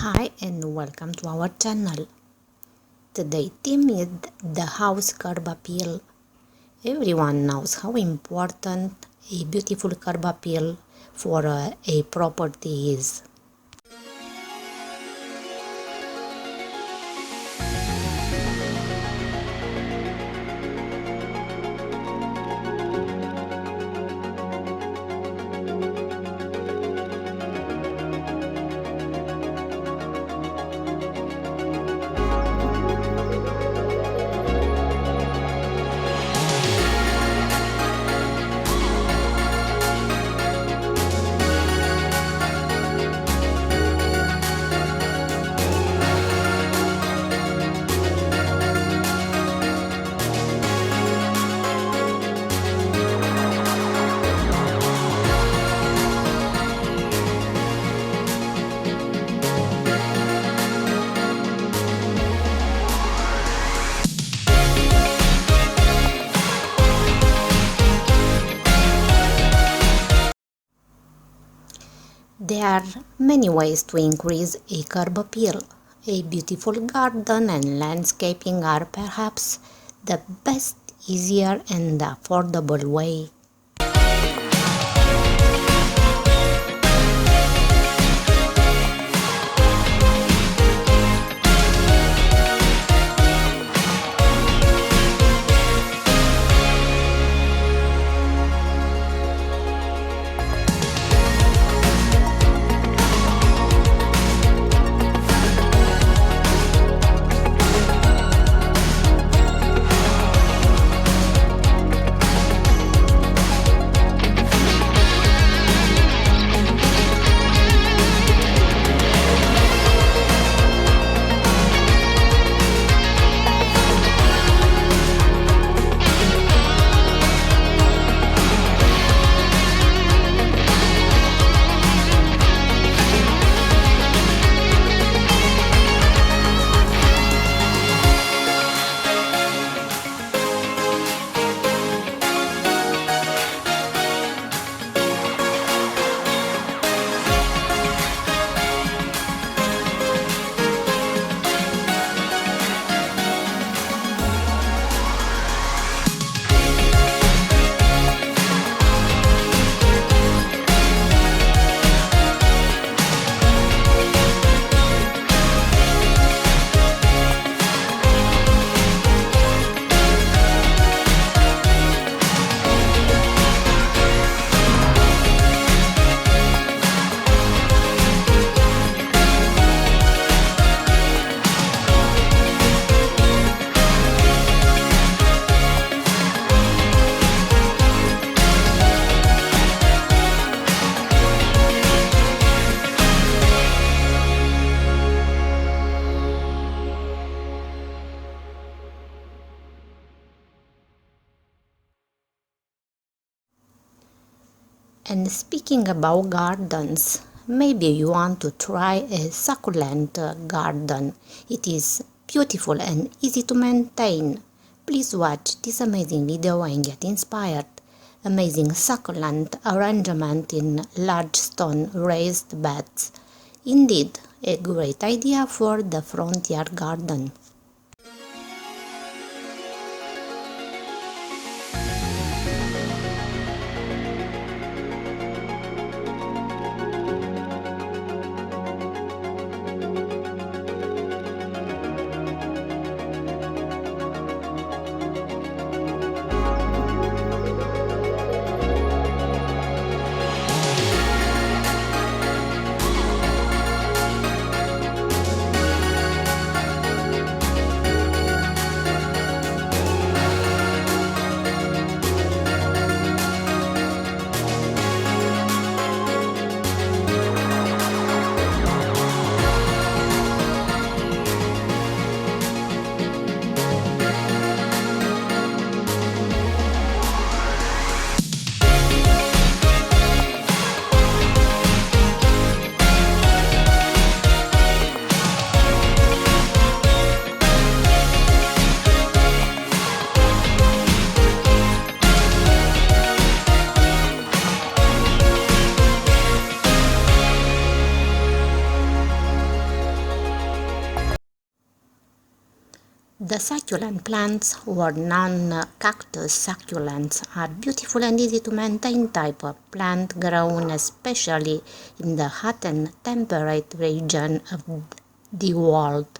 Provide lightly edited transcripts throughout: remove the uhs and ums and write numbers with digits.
Hi and welcome to our channel. Today theme is the house curb appeal. Everyone knows how important a beautiful curb appeal for a property is. There are many ways to increase a curb appeal. A beautiful garden and landscaping are perhaps the best, easier and affordable way. And speaking about gardens, maybe you want to try a succulent garden. It is beautiful and easy to maintain. Please watch this amazing video and get inspired. Amazing succulent arrangement in large stone raised beds. Indeed, a great idea for the front yard garden. The succulent plants or non-cactus succulents are beautiful and easy to maintain type of plant grown especially in the hot and temperate region of the world.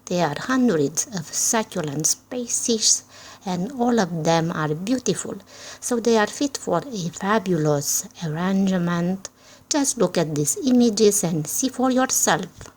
There are hundreds of succulent species and all of them are beautiful, so they are fit for a fabulous arrangement. Just look at these images and see for yourself.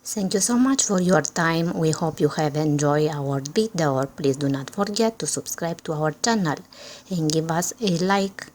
Thank you so much for your time. We hope you have enjoyed our video. Please do not forget to subscribe to our channel and give us a like.